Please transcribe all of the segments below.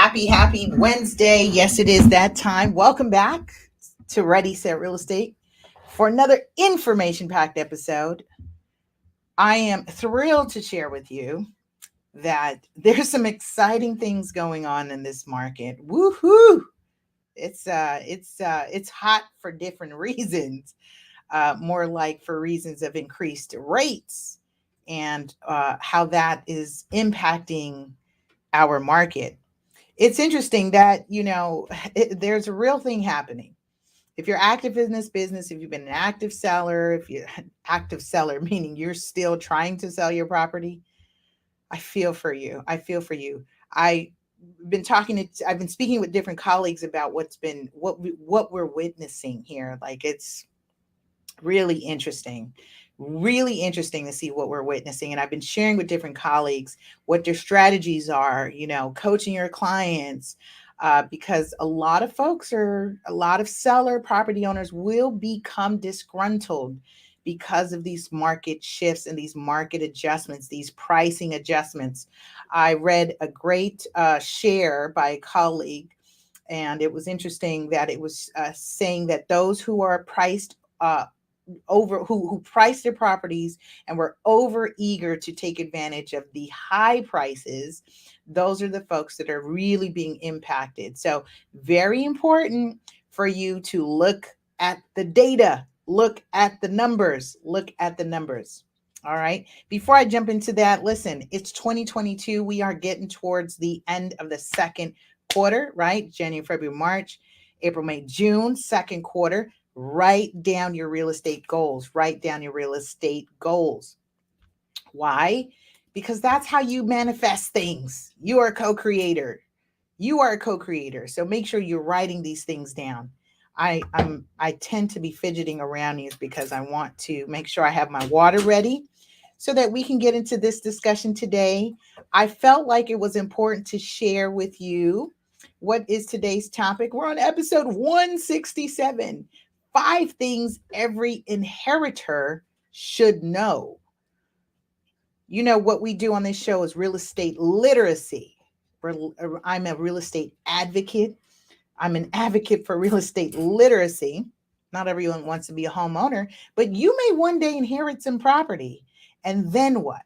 Happy Wednesday. Yes, it is that time. Welcome back to Ready Set Real Estate for another information packed episode. I am thrilled to share with you that there's some exciting things going on in this market. Woohoo! It's hot for different reasons. More like for reasons of increased rates and how that is impacting our market. It's interesting that there's a real thing happening. If you're active in this business, if you've been an active seller, if you're an active seller meaning you're still trying to sell your property, I feel for you. I I've been speaking with different colleagues about what we're witnessing here. Like, it's really interesting, really interesting to see what we're witnessing. And I've been sharing with different colleagues what their strategies are, coaching your clients, because a lot of seller property owners will become disgruntled because of these market shifts and these market adjustments, these pricing adjustments. I read a great share by a colleague, and it was interesting that it was saying that those who are priced over who priced their properties and were over eager to take advantage of the high prices, those are the folks that are really being impacted. So very important for you to look at the data, look at the numbers. All right, before I jump into that, listen, it's 2022. We are getting towards the end of the second quarter, right? January, February, March, April, May, June, second quarter. Write down your real estate goals. Write down your real estate goals. Why? Because that's how you manifest things. You are a co-creator. You are a co-creator. So make sure you're writing these things down. I tend to be fidgeting around these because I want to make sure I have my water ready so that we can get into this discussion today. I felt like it was important to share with you what is today's topic. We're on episode 167. 5 things every inheritor should know. What we do on this show is real estate literacy. I'm a real estate advocate. I'm an advocate for real estate literacy. Not everyone wants to be a homeowner, but you may one day inherit some property. And then what?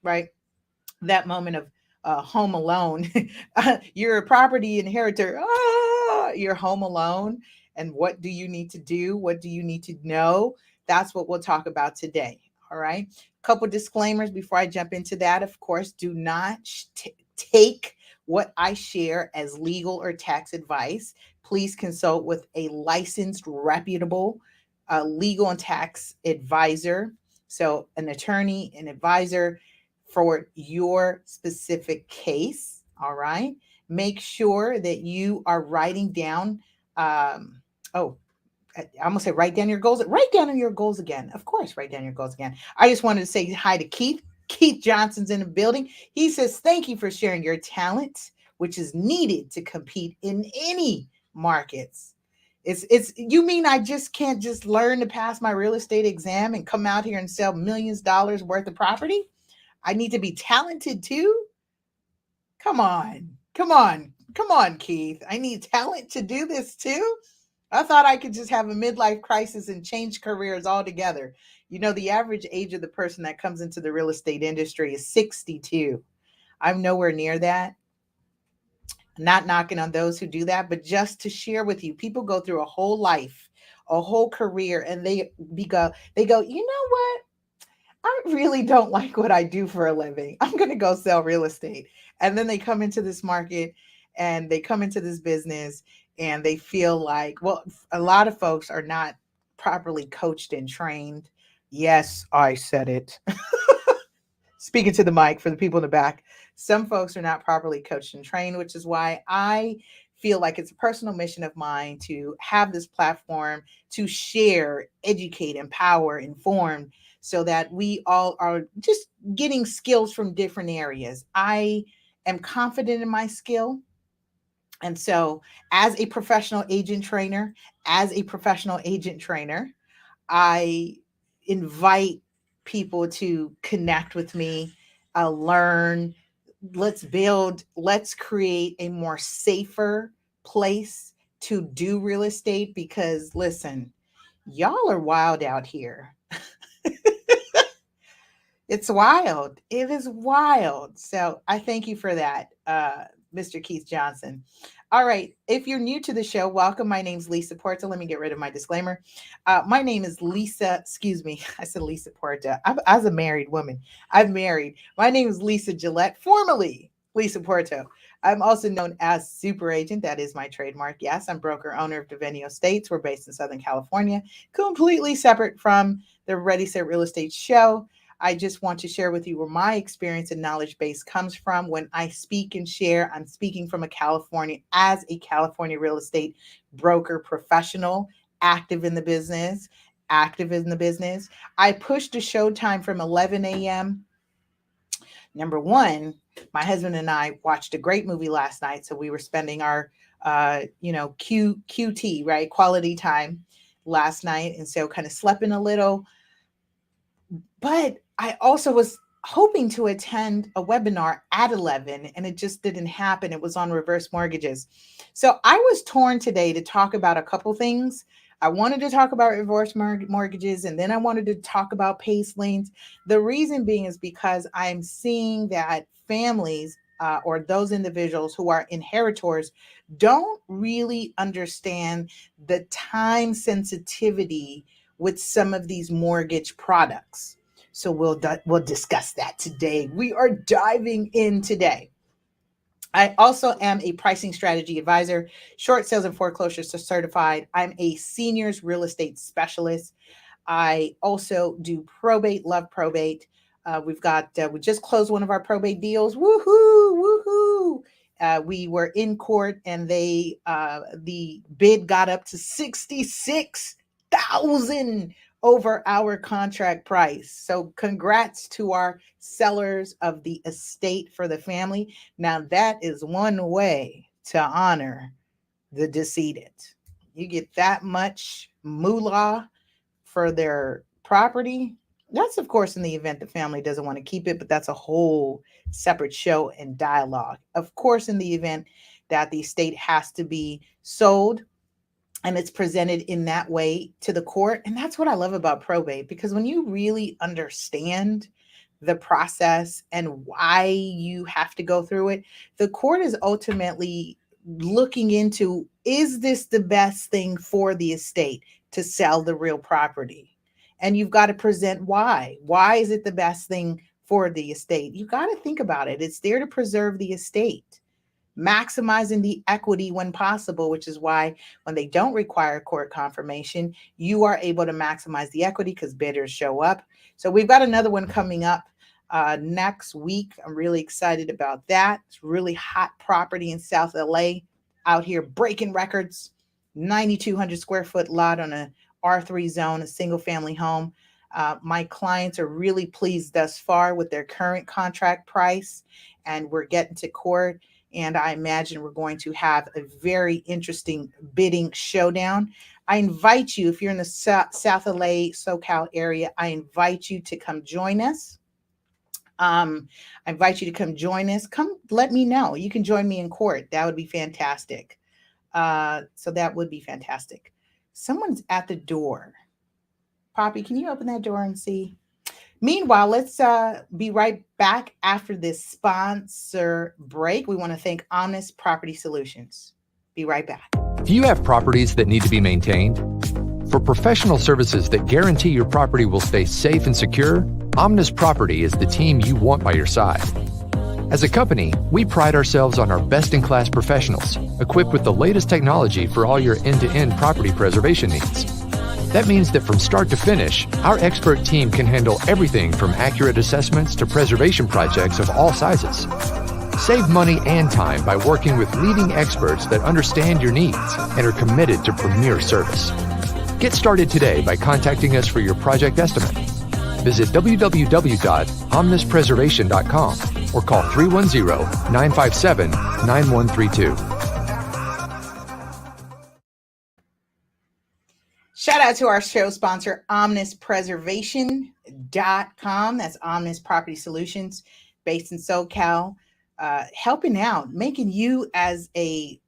Right? That moment of home alone. You're a property inheritor. You're home alone. And what do you need to do? What do you need to know? That's what we'll talk about today. All right. Couple disclaimers before I jump into that. Of course, do not take what I share as legal or tax advice. Please consult with a licensed, reputable legal and tax advisor. So, an attorney, an advisor for your specific case. All right. Make sure that you are writing down. Oh, I almost said write down your goals. Write down your goals again. Of course, write down your goals again. I just wanted to say hi to Keith. Keith Johnson's in the building. He says, thank you for sharing your talent, which is needed to compete in any markets. It's you mean I just can't just learn to pass my real estate exam and come out here and sell millions of dollars worth of property? I need to be talented too? Come on. Come on. Come on, Keith. I need talent to do this too? I thought I could just have a midlife crisis and change careers altogether. The average age of the person that comes into the real estate industry is 62. I'm nowhere near that. Not knocking on those who do that, but just to share with you, people go through a whole life, a whole career, and they go, you know what? I really don't like what I do for a living. I'm going to go sell real estate. And then they come into this market and they come into this business and they feel like, well, a lot of folks are not properly coached and trained. Yes, I said it. Speaking to the mic for the people in the back. Some folks are not properly coached and trained, which is why I feel like it's a personal mission of mine to have this platform to share, educate, empower, inform, so that we all are just getting skills from different areas. I am confident in my skill. And so, as a professional agent trainer, I invite people to connect with me, learn, let's create a more safer place to do real estate, because listen, y'all are wild out here. It's wild. It is wild. So I thank you for that, Mr. Keith Johnson. All right. If you're new to the show, welcome. My name's Lisa Porta. Let me get rid of my disclaimer. My name is Lisa. Excuse me. I said Lisa Porta. I was a married woman. I'm married. My name is Lisa Gillett, formerly Lisa Porto. I'm also known as Super Agent. That is my trademark. Yes, I'm broker owner of Devenio Estates. We're based in Southern California, completely separate from the Ready Set Real Estate Show. I just want to share with you where my experience and knowledge base comes from. When I speak and share, I'm speaking from as a California real estate broker professional, active in the business, active in the business. I pushed the show time from 11 a.m. Number one, my husband and I watched a great movie last night. So we were spending our, QT, right? Quality time last night. And so kind of slept in a little, but I also was hoping to attend a webinar at 11 and it just didn't happen. It was on reverse mortgages. So I was torn today to talk about a couple things. I wanted to talk about reverse mortgages, and then I wanted to talk about PACE lanes. The reason being is because I'm seeing that families or those individuals who are inheritors don't really understand the time sensitivity with some of these mortgage products. So we'll discuss that today. We are diving in today. I also am a pricing strategy advisor, short sales and foreclosures certified. I'm a seniors real estate specialist. I also do probate, love probate. We just closed one of our probate deals. Woohoo, woohoo. We were in court and the bid got up to 66,000 over our contract price. So congrats to our sellers of the estate for the family. Now that is one way to honor the decedent. You get that much moolah for their property. That's, of course, in the event the family doesn't want to keep it, but that's a whole separate show and dialogue. Of course, in the event that the estate has to be sold and it's presented in that way to the court. And that's what I love about probate, because when you really understand the process and why you have to go through it, the court is ultimately looking into, is this the best thing for the estate to sell the real property? And you've got to present why. Why is it the best thing for the estate? You've got to think about it. It's there to preserve the estate, maximizing the equity when possible, which is why when they don't require court confirmation, you are able to maximize the equity because bidders show up. So we've got another one coming up next week. I'm really excited about that. It's really hot property in South LA out here breaking records. 9,200 square foot lot on a R3 zone, a single family home. My clients are really pleased thus far with their current contract price, and we're getting to court. And I imagine we're going to have a very interesting bidding showdown. I invite you, if you're in the South LA, SoCal area, I invite you to come join us. I invite you to come join us. Come let me know. You can join me in court. That would be fantastic. So that would be fantastic. Someone's at the door. Poppy, can you open that door and see? Meanwhile, let's be right back after this sponsor break. We want to thank Omnis Property Solutions. Be right back. Do you have properties that need to be maintained? For professional services that guarantee your property will stay safe and secure, Omnis Property is the team you want by your side. As a company, we pride ourselves on our best-in-class professionals, equipped with the latest technology for all your end-to-end property preservation needs. That means that from start to finish, our expert team can handle everything from accurate assessments to preservation projects of all sizes. Save money and time by working with leading experts that understand your needs and are committed to premier service. Get started today by contacting us for your project estimate. Visit www.omnispreservation.com or call 310-957-9132. Shout out to our show sponsor, omnispreservation.com. That's Omnis Property Solutions, based in SoCal. helping out, making you as a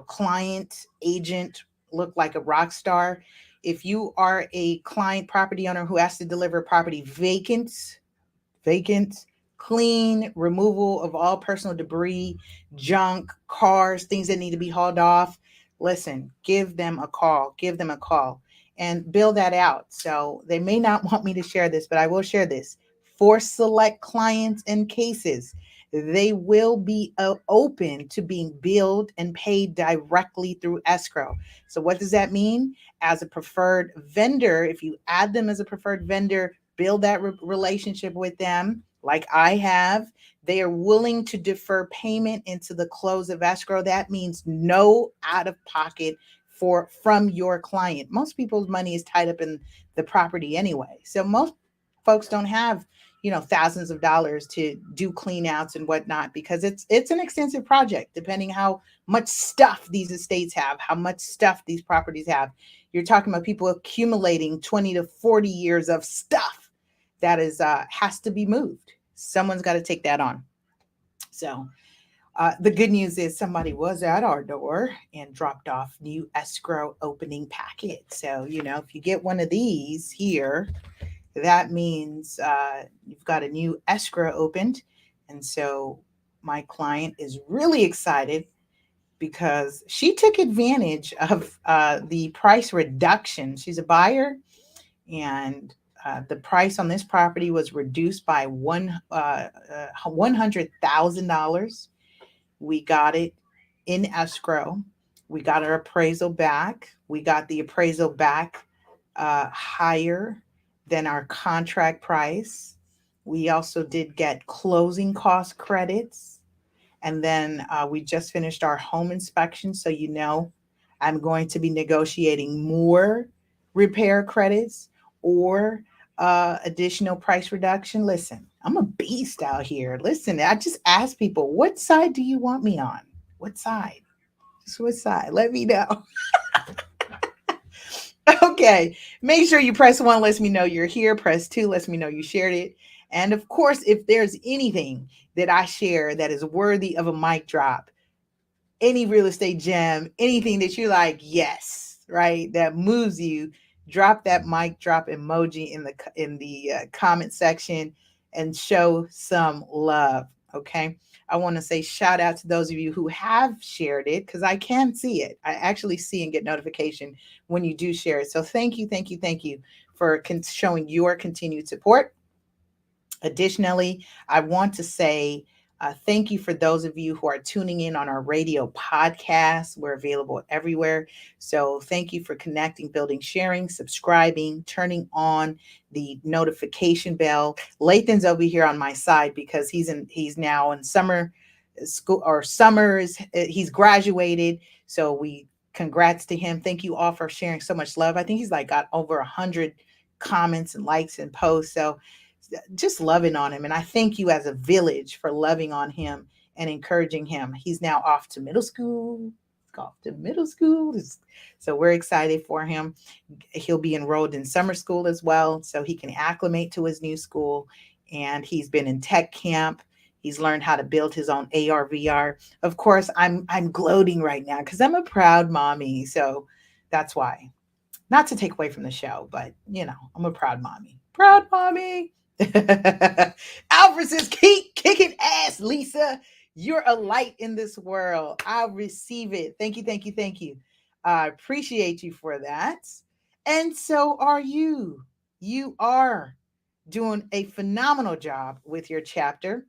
client agent look like a rock star. If you are a client property owner who has to deliver property vacant, clean, removal of all personal debris, junk, cars, things that need to be hauled off. Listen, give them a call. Give them a call and build that out. So they may not want me to share this, but I will share this. For select clients and cases, they will be open to being billed and paid directly through escrow. So, what does that mean? As a preferred vendor, if you add them as a preferred vendor, build that relationship with them like I have. They are willing to defer payment into the close of escrow. That means no out of pocket for from your client. Most people's money is tied up in the property anyway. So most folks don't have, thousands of dollars to do clean outs and whatnot, because it's an extensive project depending how much stuff these estates have, how much stuff these properties have. You're talking about people accumulating 20 to 40 years of stuff that is has to be moved. Someone's got to take that on. So the good news is somebody was at our door and dropped off new escrow opening packet. So if you get one of these here, that means you've got a new escrow opened. And so my client is really excited because she took advantage of the price reduction. She's a buyer, and the price on this property was reduced by $100,000. We got it in escrow. We got our appraisal back. We got the appraisal back higher than our contract price. We also did get closing cost credits. And then we just finished our home inspection. So, I'm going to be negotiating more repair credits or additional price reduction. Listen, I'm a beast out here. Listen, I just ask people, what side do you want me on? What side? Just what side? Let me know. Okay. Make sure you press one, lets me know you're here. Press two, lets me know you shared it. And of course, if there's anything that I share that is worthy of a mic drop, any real estate gem, anything that you're like, yes, right, that moves you, drop that mic drop emoji in the comment section and show some love. Okay. I want to say shout out to those of you who have shared it, because I can see it. I actually see and get notification when you do share it. So thank you, thank you, thank you for showing your continued support. Additionally, I want to say thank you for those of you who are tuning in on our radio podcast. We're available everywhere. So thank you for connecting, building, sharing, subscribing, turning on the notification bell. Lathan's over here on my side because he's now in summer school, or summers. He's graduated. So congrats to him. Thank you all for sharing so much love. I think he's like got over 100 comments and likes and posts. So just loving on him. And I thank you as a village for loving on him and encouraging him. He's now off to middle school. Off to middle school. So we're excited for him. He'll be enrolled in summer school as well, so he can acclimate to his new school. And he's been in tech camp. He's learned how to build his own AR, VR. Of course, I'm gloating right now because I'm a proud mommy. So that's why. Not to take away from the show, but I'm a proud mommy. Proud mommy. Alfred says, keep kicking ass, Lisa. You're a light in this world. I'll receive it. Thank you, thank you, thank you. I appreciate you for that. And so are you. You are doing a phenomenal job with your chapter.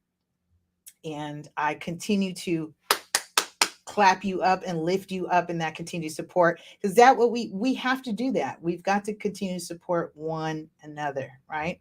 And I continue to clap you up and lift you up in that continued support, because that what we have to do. That we've got to continue to support one another, right?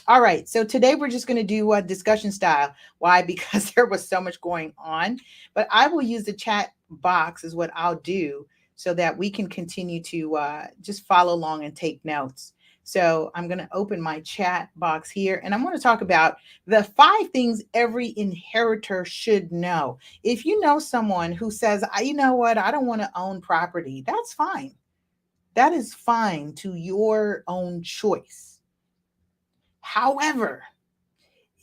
All right, so today we're just going to do a discussion style. Why? Because there was so much going on, but I will use the chat box is what I'll do so that we can continue to just follow along and take notes. So I'm going to open my chat box here, and I'm going to talk about the 5 things every inheritor should know. If you know someone who says, you know what, I don't want to own property, that's fine. That is fine, to your own choice. However,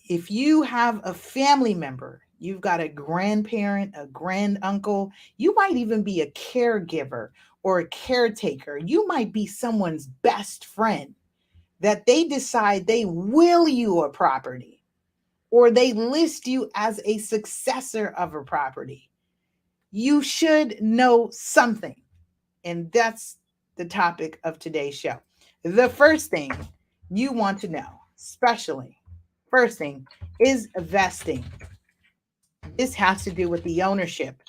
if you have a family member, You've got a grandparent, a granduncle. You might even be a caregiver or a caretaker. You might be someone's best friend that they decide they will you a property or they list you as a successor of a property. You should know something. And that's the topic of today's show. The first thing you want to know, especially, first thing is vesting. This has to do with the ownership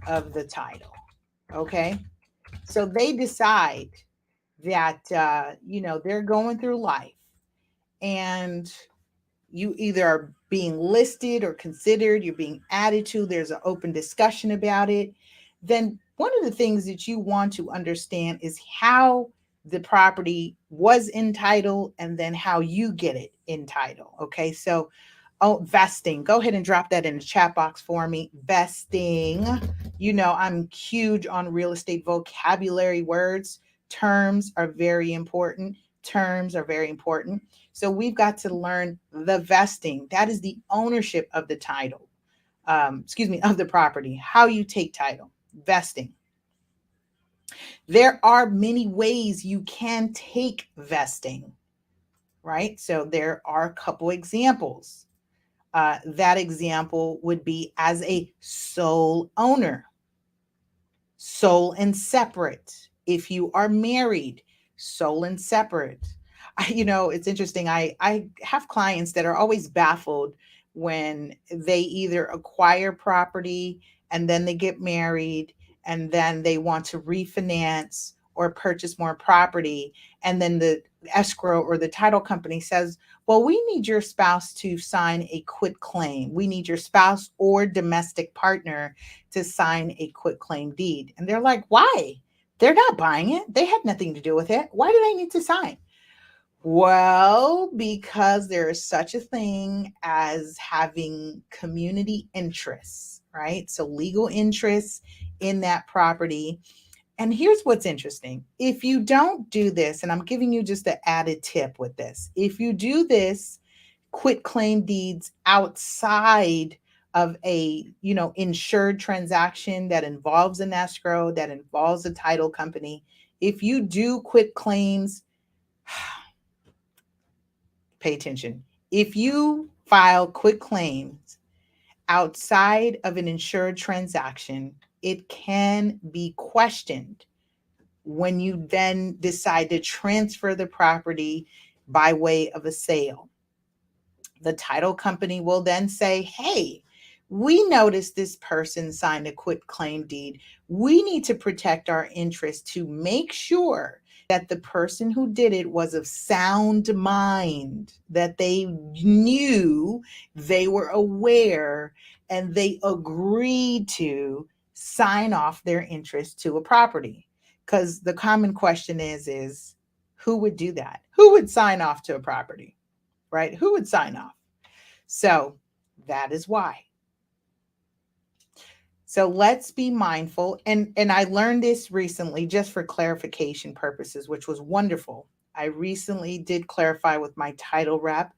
of the title. Okay. So they decide that, they're going through life and you either are being listed or considered, you're being added to, there's an open discussion about it. Then one of the things that you want to understand is how the property was entitled and then how you get it entitled. Okay. So, oh, vesting. Go ahead and drop that in the chat box for me. Vesting. I'm huge on real estate vocabulary words. Terms are very important. Terms are very important. So we've got to learn the vesting. That is the ownership of the title. Of the property. How you take title. Vesting. There are many ways you can take vesting, right? So there are a couple examples. That example would be as a sole owner, sole and separate. If you are married, sole and separate. It's interesting. I have clients that are always baffled when they either acquire property and then they get married and then they want to refinance or purchase more property. And then the escrow or the title company says, well, we need your spouse to sign a quit claim. We need your spouse or domestic partner to sign a quit claim deed. And they're like, why? They're not buying it. They had nothing to do with it. Why do they need to sign? Well, because there is such a thing as having community interests, right? So legal interests in that property. And here's what's interesting. If you don't do this, and I'm giving you just an added tip with this, if you do this, quit claim deeds outside of a insured transaction that involves an escrow, that involves a title company, if you do quit claims, pay attention. If you file quit claims outside of an insured transaction, it can be questioned when you then decide to transfer the property by way of a sale. The title company will then say, hey, we noticed this person signed a quit claim deed. We need to protect our interests to make sure that the person who did it was of sound mind, that they knew, they were aware, and they agreed to sign off their interest to a property. Because the common question is who would do that? Who would sign off to a property, right? Who would sign off? So that is why. So let's be mindful. And I learned this recently just for clarification purposes, which was wonderful. I recently did clarify with my title rep.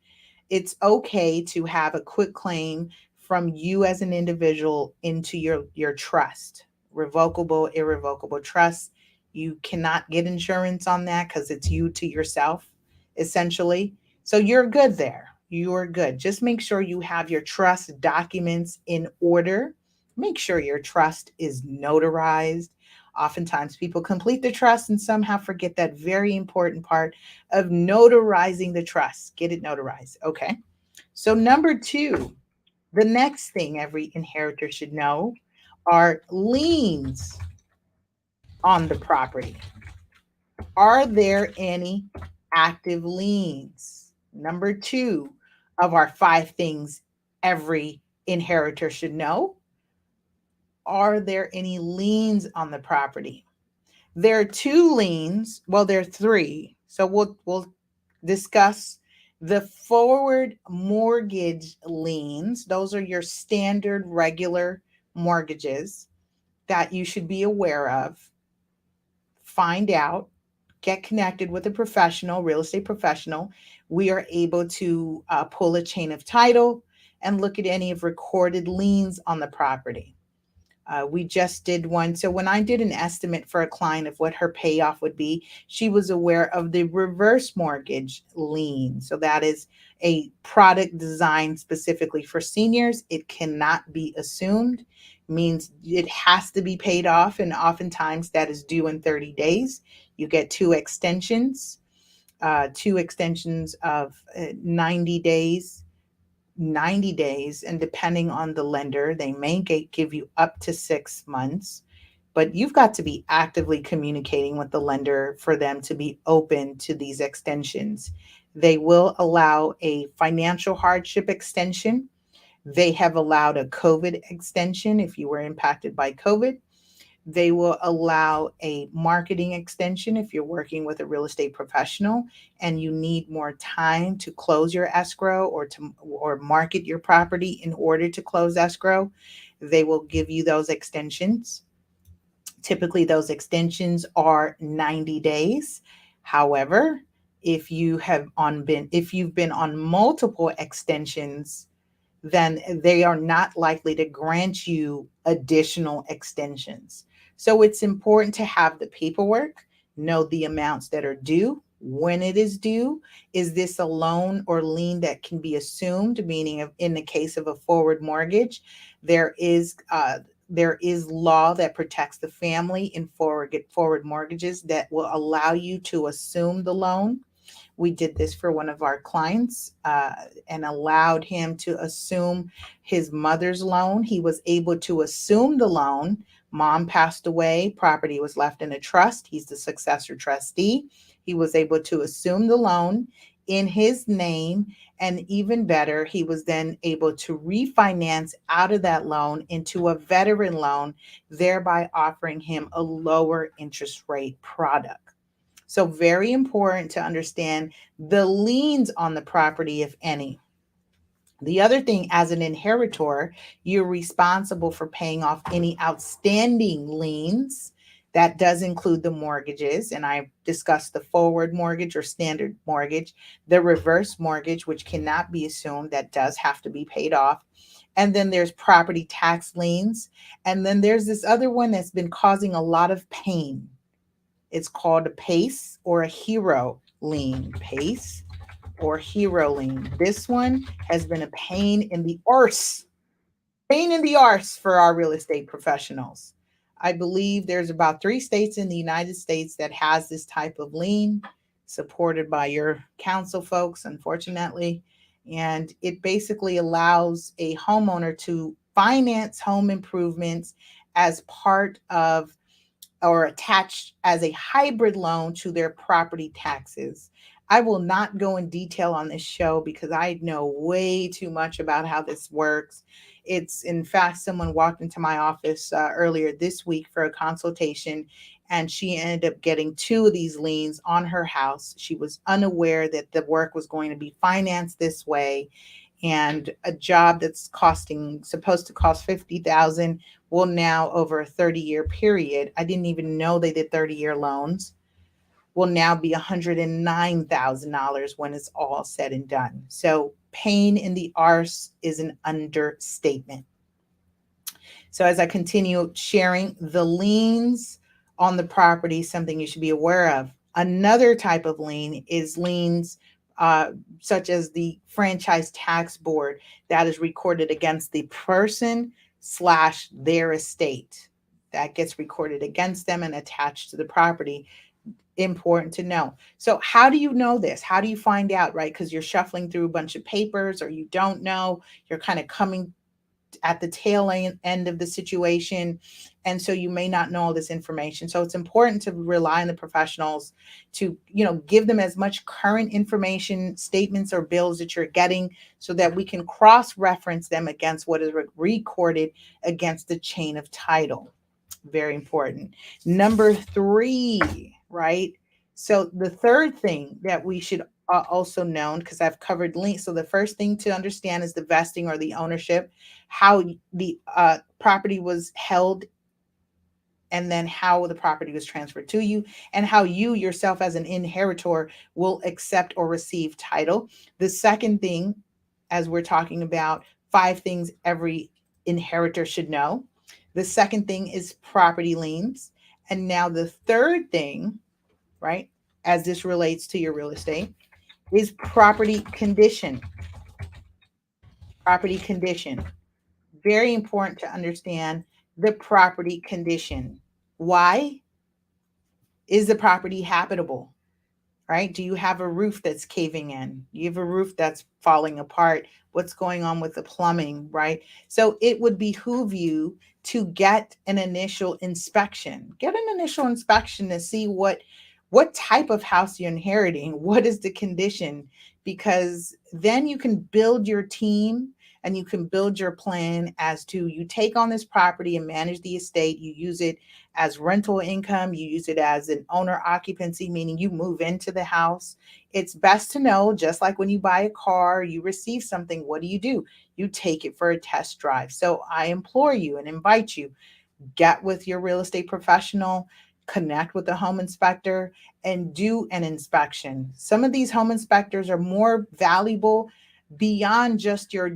It's okay to have a quit claim from you as an individual into your trust, revocable, irrevocable trust. You cannot get insurance on that because it's you to yourself, essentially. So you're good there. You're good. Just make sure you have your trust documents in order. Make sure your trust is notarized. Oftentimes, people complete the trust and somehow forget that very important part of notarizing the trust. Get it notarized. Okay. So, number two, the next thing every inheritor should know are liens on the property. Are there any active liens? Number two of our five things every inheritor should know. Are there any liens on the property? There are two liens. Well, there are three. So we'll discuss the forward mortgage liens. Those are your standard regular mortgages that you should be aware of. Find out, get connected with a professional, real estate professional. We are able to pull a chain of title and look at any of recorded liens on the property. We just did one. So when I did an estimate for a client of what her payoff would be, she was aware of the reverse mortgage lien. So that is a product designed specifically for seniors. It cannot be assumed, means it has to be paid off. And oftentimes that is due in 30 days. You get two extensions of 90 days 90 days, and depending on the lender, they may give you up to 6 months. But you've got to be actively communicating with the lender for them to be open to these extensions. They will allow a financial hardship extension. They have allowed a COVID extension if you were impacted by COVID. They will allow a marketing extension if you're working with a real estate professional and you need more time to close your escrow or market your property in order to close escrow. They will give you those extensions. Typically those extensions are 90 days. However, if you've been on multiple extensions, then they are not likely to grant you additional extensions. So it's important to have the paperwork, know the amounts that are due, when it is due. Is this a loan or lien that can be assumed? Meaning, in the case of a forward mortgage, there is law that protects the family in forward mortgages that will allow you to assume the loan. We did this for one of our clients and allowed him to assume his mother's loan. He was able to assume the loan. Mom passed away, property was left in a trust. He's the successor trustee. He was able to assume the loan in his name. And even better, he was then able to refinance out of that loan into a veteran loan, thereby offering him a lower interest rate product. So very important to understand the liens on the property, if any. The other thing, as an inheritor, you're responsible for paying off any outstanding liens. That does include the mortgages, and I discussed the forward mortgage or standard mortgage, the reverse mortgage, which cannot be assumed, that does have to be paid off. And then there's property tax liens. And then there's this other one that's been causing a lot of pain. It's called a PACE or a HERO lien. PACE or HERO lien. This one has been a pain in the arse for our real estate professionals. I believe there's about 3 states in the United States that has this type of lien, supported by your council folks, unfortunately. And it basically allows a homeowner to finance home improvements as part of or attached as a hybrid loan to their property taxes. I will not go in detail on this show because I know way too much about how this works. It's, in fact, someone walked into my office earlier this week for a consultation, and she ended up getting 2 of these liens on her house. She was unaware that the work was going to be financed this way, and a job that's supposed to cost 50,000 will now, over a 30-year period, I didn't even know they did 30-year loans, will now be $109,000 when it's all said and done. So pain in the arse is an understatement. So as I continue sharing, the liens on the property, something you should be aware of. Another type of lien is liens such as the franchise tax board that is recorded against the person / their estate. That gets recorded against them and attached to the property. Important to know. So how do you know this? How do you find out, right? Because you're shuffling through a bunch of papers, or you don't know, you're kind of coming at the tail end of the situation. And so you may not know all this information. So it's important to rely on the professionals to, give them as much current information, statements or bills that you're getting, so that we can cross-reference them against what is recorded against the chain of title. Very important. Number 3, right? So the third thing that we should also know, because I've covered links. So the first thing to understand is the vesting or the ownership, how the property was held, and then how the property was transferred to you, and how you yourself as an inheritor will accept or receive title. The second thing, as we're talking about 5 things every inheritor should know. The second thing is property liens. And now the third thing, right, as this relates to your real estate, is property condition. Property condition. Very important to understand the property condition. Why? Is the property habitable? Right? Do you have a roof that's caving in? Do you have a roof that's falling apart? What's going on with the plumbing, right? So it would behoove you to get an initial inspection. Get an initial inspection to see what type of house you're inheriting, what is the condition, because then you can build your team and you can build your plan as to you take on this property and manage the estate. You use it as rental income, you use it as an owner occupancy, meaning you move into the house. It's best to know, just like when you buy a car, you receive something, what do? You take it for a test drive. So I implore you and invite you, get with your real estate professional, connect with the home inspector, and do an inspection. Some of these home inspectors are more valuable beyond just your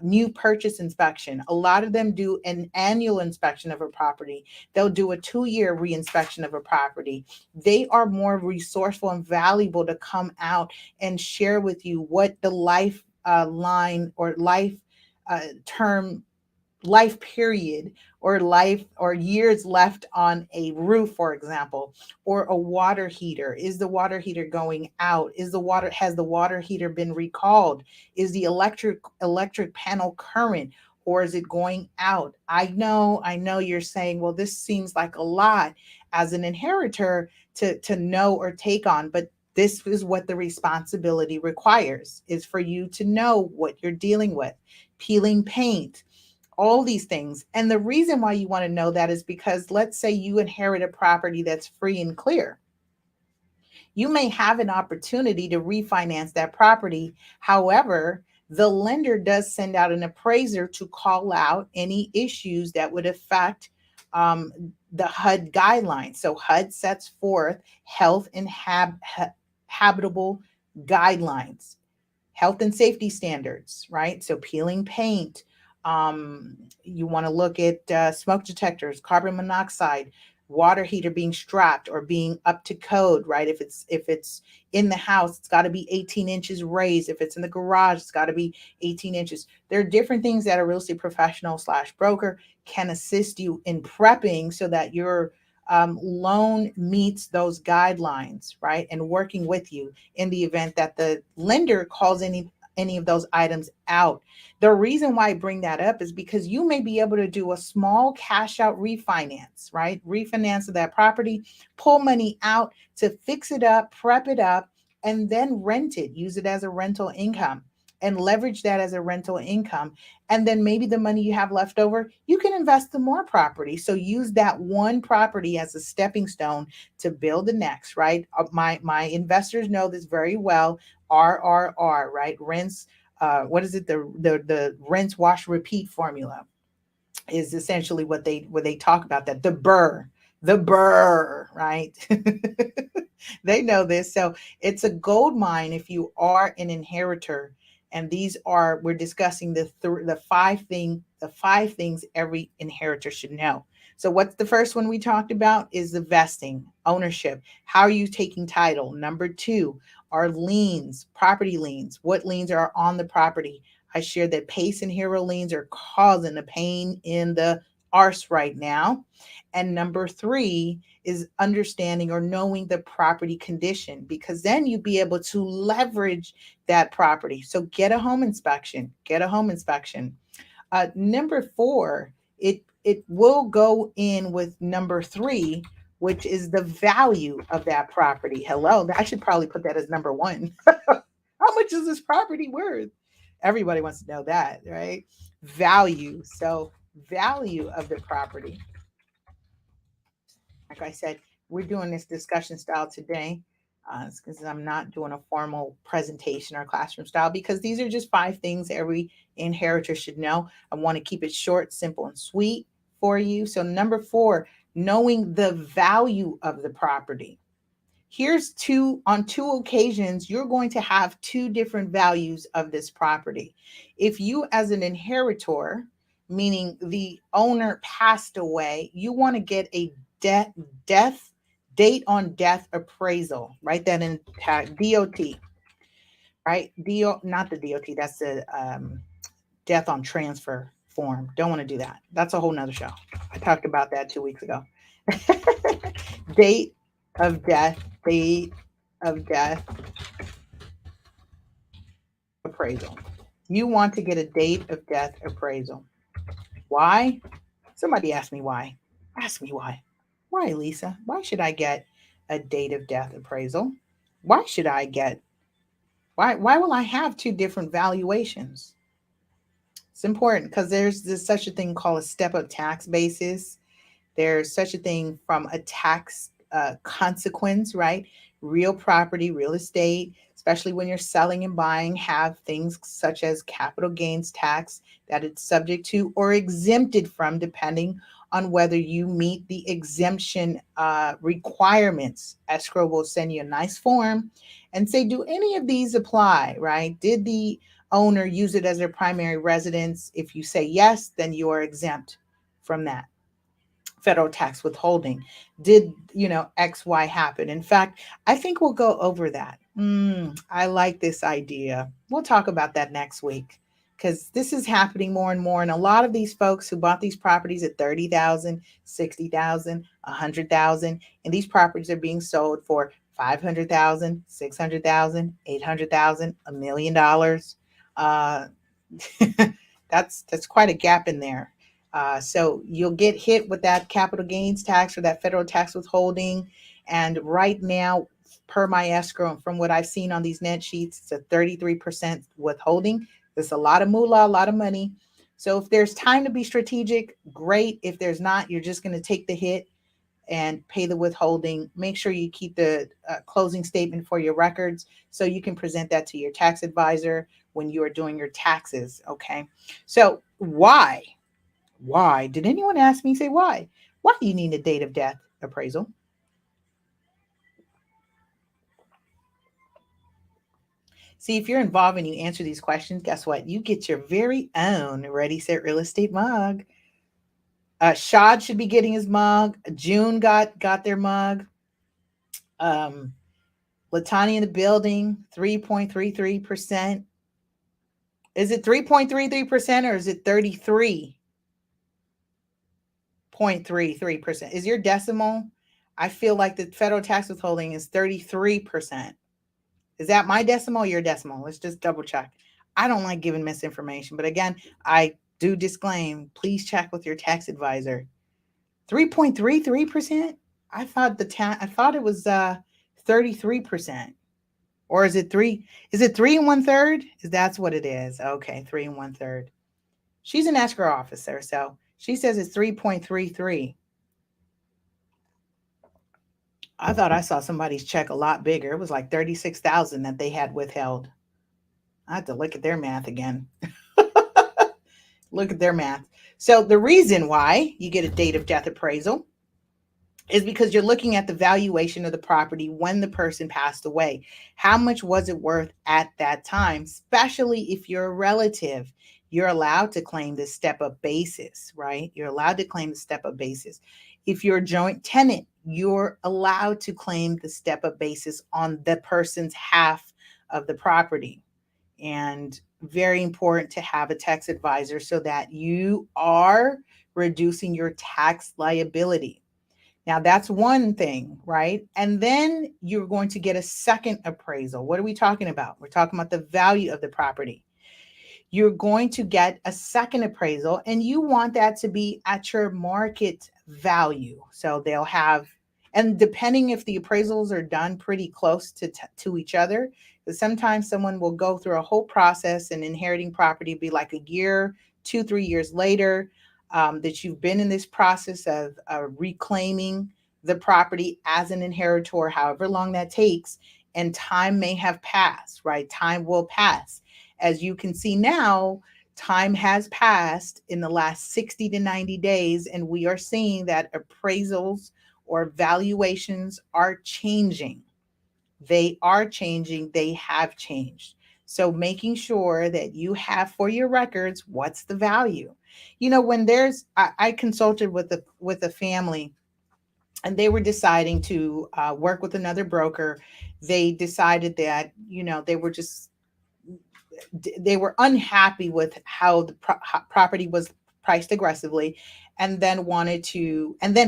new purchase inspection. A lot of them do an annual inspection of a property. They'll do a 2-year reinspection of a property. They are more resourceful and valuable to come out and share with you what the life line or term life period or life or years left on a roof, for example, or a water heater. Is the water heater going out? Has the water heater been recalled? Is the electric panel current, or is it going out? I know you're saying, well, this seems like a lot as an inheritor to know or take on, but this is what the responsibility requires, is for you to know what you're dealing with. Peeling paint, all these things. And the reason why you want to know that is because, let's say you inherit a property that's free and clear. You may have an opportunity to refinance that property. However, the lender does send out an appraiser to call out any issues that would affect the HUD guidelines. So HUD sets forth health and habitable guidelines, health and safety standards, right? So peeling paint. You want to look at smoke detectors, carbon monoxide, water heater being strapped or being up to code, right? If it's in the house, it's got to be 18 inches raised. If it's in the garage, it's got to be 18 inches. There are different things that a real estate professional / broker can assist you in prepping so that your loan meets those guidelines, right? And working with you in the event that the lender calls any of those items out. The reason why I bring that up is because you may be able to do a small cash out refinance, right? Refinance of that property, pull money out to fix it up, prep it up, and then rent it, use it as a rental income and leverage that as a rental income. And then maybe the money you have left over, you can invest in more property. So use that one property as a stepping stone to build the next, right? My investors know this very well. RRR, right? Rinse. What is it? The rinse, wash, repeat formula is essentially what they talk about. That the burr, right? They know this. So it's a gold mine if you are an inheritor. And these are, we're discussing the five things every inheritor should know. So what's the first one we talked about is the vesting, ownership. How are you taking title? Number 2 are liens, property liens. What liens are on the property? I shared that PACE and HERO liens are causing a pain in the arse right now. And number 3 is understanding or knowing the property condition, because then you'd be able to leverage that property. So get a home inspection. Get a home inspection. Number 4, it will go in with number 3, which is the value of that property. Hello, I should probably put that as number 1. How much is this property worth? Everybody wants to know that, right? Value. So value of the property. Like I said, we're doing this discussion style today because I'm not doing a formal presentation or classroom style, because these are just 5 things every inheritor should know. I want to keep it short, simple, and sweet for you. So number 4, knowing the value of the property. Here's two, on two occasions, you're going to have two different values of this property. If you, as an inheritor, meaning the owner passed away, you want to get a death date on death appraisal. Write that in DOT, right? Not the DOT, that's the death on transfer form. Don't want to do that. That's a whole nother show. I talked about that 2 weeks ago. Date of death, date of death appraisal. You want to get a date of death appraisal. Why? Somebody asked me why. Ask me why. Why, Lisa? Why should I get a date of death appraisal? Why should I get why will I have two different valuations? It's important because there's such a thing called a step up tax basis. There's such a thing from a tax consequence, right? Real property, real estate, especially when you're selling and buying, have things such as capital gains tax that it's subject to or exempted from, depending on whether you meet the exemption requirements. Escrow will send you a nice form and say, do any of these apply, right? Did the owner use it as their primary residence? If you say yes, then you are exempt from that federal tax withholding. Did XY happen? In fact, I think we'll go over that. I like this idea. We'll talk about that next week because this is happening more and more, and a lot of these folks who bought these properties at 30,000, 60,000, 100,000, and these properties are being sold for 500,000, 600,000, 800,000, $1 million. uh, that's quite a gap in there. So you'll get hit with that capital gains tax or that federal tax withholding. And right now, per my escrow and from what I've seen on these net sheets, it's a 33% withholding. There's a lot of moolah, a lot of money. So if there's time to be strategic, great. If there's not, you're just going to take the hit and pay the withholding. Make sure you keep the closing statement for your records so you can present that to your tax advisor when you are doing your taxes. Okay. So why? Why? Did anyone ask me, say why? Why do you need a date of death appraisal? See, if you're involved and you answer these questions, guess what? You get your very own Ready Set Real Estate mug. Shad should be getting his mug. June got their mug. Latanya in the building, 3.33%. Is it 3.33% or is it 33.33%? Is your decimal? I feel like the federal tax withholding is 33%. Is that my decimal or your decimal? Let's just double check. I don't like giving misinformation, but again, I do disclaim, please check with your tax advisor. 3.33%? I thought it was 33%. Or is it 3? Is it 3 and 1/3? That's what it is. Okay, 3 and 1/3. She's an escrow officer, so she says it's 3.33. I thought I saw somebody's check a lot bigger. It was like 36,000 that they had withheld. I have to look at their math again. Look at their math. So the reason why you get a date of death appraisal is because you're looking at the valuation of the property when the person passed away. How much was it worth at that time? Especially if you're a relative, you're allowed to claim the step up basis, right? You're allowed to claim the step up basis. If you're a joint tenant, you're allowed to claim the step up basis on the person's half of the property. And very important to have a tax advisor so that you are reducing your tax liability. Now, that's one thing, right? And then you're going to get a second appraisal. What are we talking about? We're talking about the value of the property. You're going to get a second appraisal, and you want that to be at your market value. So they'll have, and depending if the appraisals are done pretty close to each other, because sometimes someone will go through a whole process and inheriting property be like a year, 2-3 years later. That you've been in this process of reclaiming the property as an inheritor, however long that takes, and time may have passed, right? Time will pass. As you can see now, time has passed in the last 60 to 90 days, and we are seeing that appraisals or valuations are changing. They are changing, they have changed. So making sure that you have for your records what's the value. When I consulted with a family, and they were deciding to work with another broker. They decided that they were just they were unhappy with how the property was priced aggressively, and then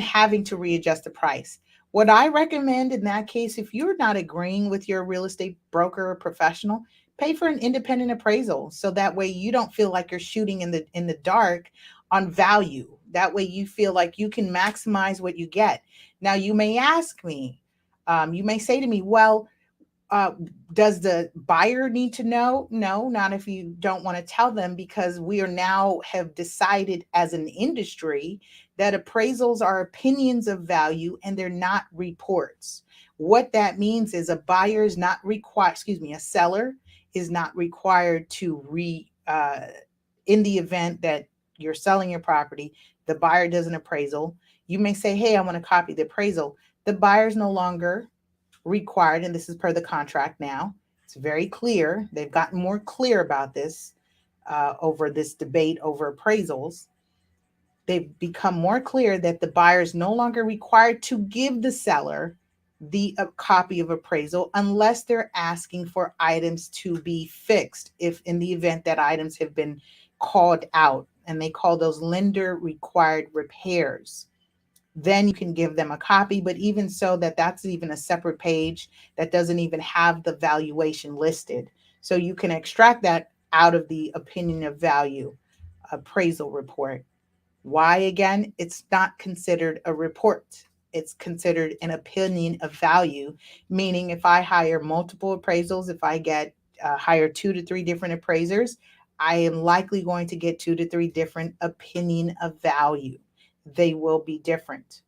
having to readjust the price. What I recommend in that case, if you're not agreeing with your real estate broker or professional, pay for an independent appraisal, so that way you don't feel like you're shooting in the dark on value. That way you feel like you can maximize what you get. Now you may ask me, you may say to me, well, uh, does the buyer need to know? No, not if you don't want to tell them, because we are now have decided as an industry that appraisals are opinions of value and they're not reports. What that means is a buyer is not required, excuse me, a seller is not required to in the event that you're selling your property, the buyer does an appraisal. You may say, hey, I want to copy the appraisal. The buyer's no longer required, and this is per the contract now. It's very clear. They've gotten more clear about this over this debate over appraisals. They've become more clear that the buyer is no longer required to give the seller the copy of appraisal unless they're asking for items to be fixed, if in the event that items have been called out, and they call those lender required repairs. Then you can give them a copy. But even so, that's even a separate page that doesn't even have the valuation listed. So you can extract that out of the opinion of value appraisal report. Why? Again, it's not considered a report. It's considered an opinion of value, meaning if I hire multiple appraisals, if I get hire 2 to 3 different appraisers, I am likely going to get 2 to 3 different opinion of value. They will be different.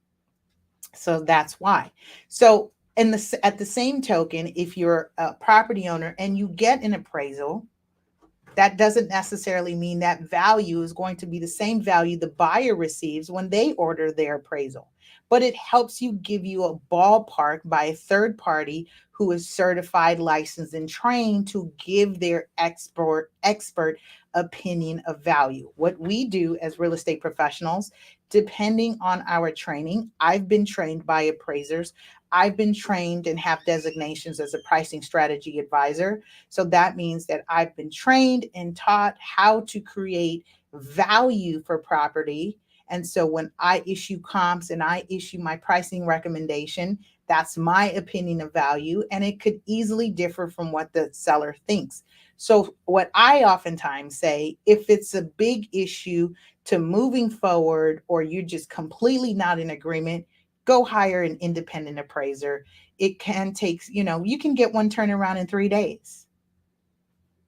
So that's why. So at the same token, if you're a property owner and you get an appraisal, that doesn't necessarily mean that value is going to be the same value the buyer receives when they order their appraisal. But it helps you give you a ballpark by a third party who is certified, licensed, and trained to give their expert opinion of value. What we do as real estate professionals, depending on our training, I've been trained by appraisers. I've been trained and have designations as a pricing strategy advisor. So that means that I've been trained and taught how to create value for property. And so when I issue comps and I issue my pricing recommendation, that's my opinion of value, and it could easily differ from what the seller thinks. So what I oftentimes say, if it's a big issue to moving forward, or you're just completely not in agreement, go hire an independent appraiser. It can take, you can get one turnaround in 3 days.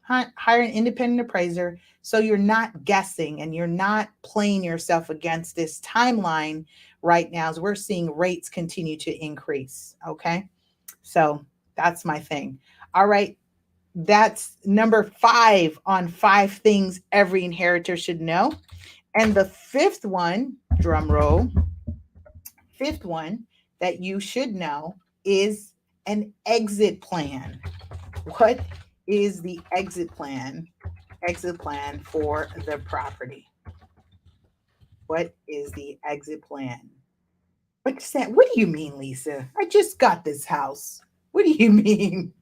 Hire an independent appraiser, so you're not guessing and you're not playing yourself against this timeline right now, as we're seeing rates continue to increase. Okay. So that's my thing. All right. That's number 5 on 5 things every inheritor should know. And the fifth one, drum roll, fifth one that you should know is an exit plan. What is the exit plan? Exit plan for the property. What is the exit plan? What's that? What do you mean, Lisa? I just got this house. What do you mean?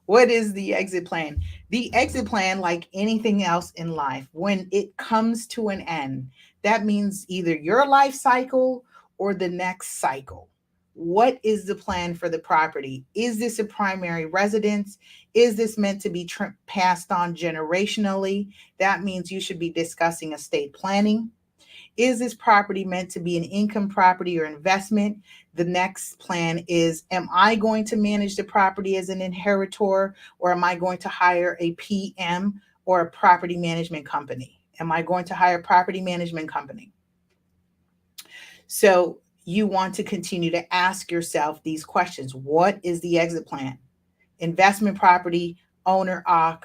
What is the exit plan? The exit plan, like anything else in life, when it comes to an end, that means either your life cycle or the next cycle. What is the plan for the property? Is this a primary residence? Is this meant to be passed on generationally? That means you should be discussing estate planning. Is this property meant to be an income property or investment? The next plan is, am I going to manage the property as an inheritor, or am I going to hire a PM or a property management company? Am I going to hire a property management company? So you want to continue to ask yourself these questions. What is the exit plan? Investment property, owner occ,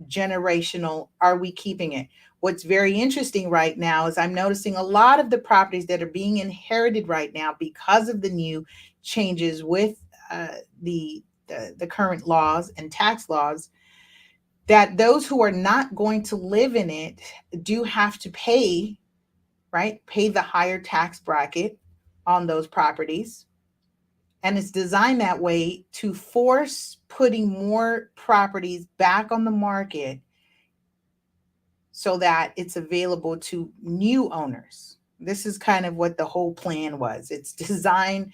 generational, are we keeping it? What's very interesting right now is I'm noticing a lot of the properties that are being inherited right now, because of the new changes with the the current laws and tax laws, that those who are not going to live in it do have to pay, right? Pay the higher tax bracket on those properties. And it's designed that way to force putting more properties back on the market so that it's available to new owners. This is kind of what the whole plan was. It's designed,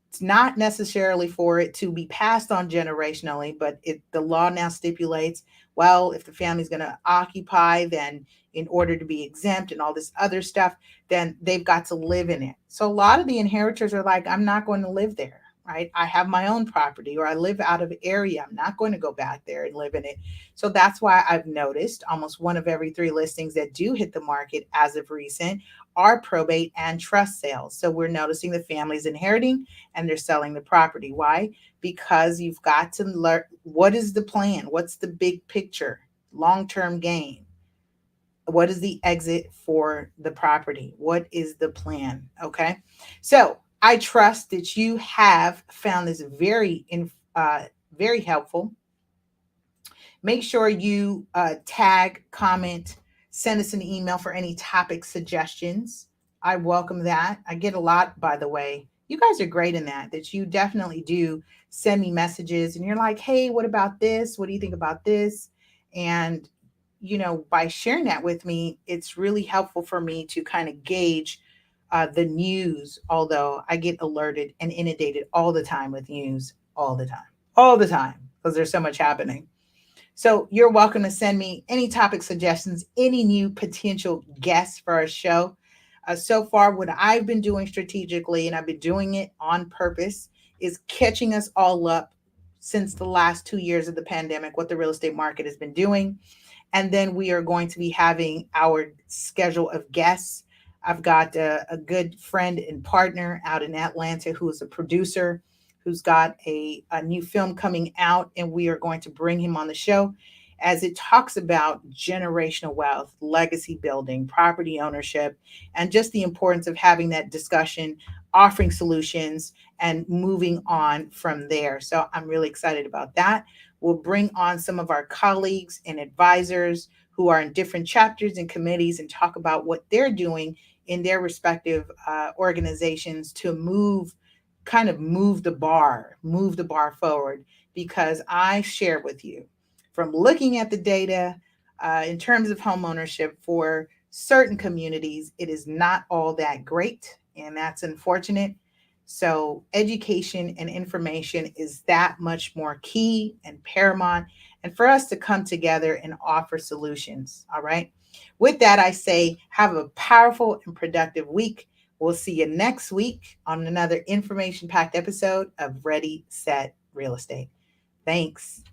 it's not necessarily for it to be passed on generationally, but the law now stipulates, well, if the family's going to occupy, then in order to be exempt and all this other stuff, then they've got to live in it. So a lot of the inheritors are like, I'm not going to live there, right? I have my own property, or I live out of area. I'm not going to go back there and live in it. So that's why I've noticed almost one of every three listings that do hit the market as of recent are probate and trust sales. So we're noticing the families inheriting and they're selling the property. Why? Because you've got to learn, what is the plan? What's the big picture, long-term gain? What is the exit for the property? What is the plan? Okay. So I trust that you have found this very helpful. Make sure you tag, comment, send us an email for any topic suggestions. I welcome that. I get a lot, by the way. You guys are great in that you definitely do send me messages and you're like, hey, what about this? What do you think about this? And, by sharing that with me, it's really helpful for me to kind of gauge the news, although I get alerted and inundated all the time with news, all the time, because there's so much happening. So you're welcome to send me any topic suggestions, any new potential guests for our show. So far, what I've been doing strategically, and I've been doing it on purpose, is catching us all up since the last 2 years of the pandemic, what the real estate market has been doing. And then we are going to be having our schedule of guests. I've got a good friend and partner out in Atlanta who is a producer, who's got a new film coming out, and we are going to bring him on the show as it talks about generational wealth, legacy building, property ownership, and just the importance of having that discussion, offering solutions, and moving on from there. So I'm really excited about that. We'll bring on some of our colleagues and advisors who are in different chapters and committees and talk about what they're doing in their respective organizations to move the bar forward. Because I share with you from looking at the data in terms of home ownership for certain communities, it is not all that great, and that's unfortunate. So education and information is that much more key and paramount, and for us to come together and offer solutions. All right. With that, I say have a powerful and productive week. We'll see you next week on another information packed episode of Ready, Set, Real Estate. Thanks.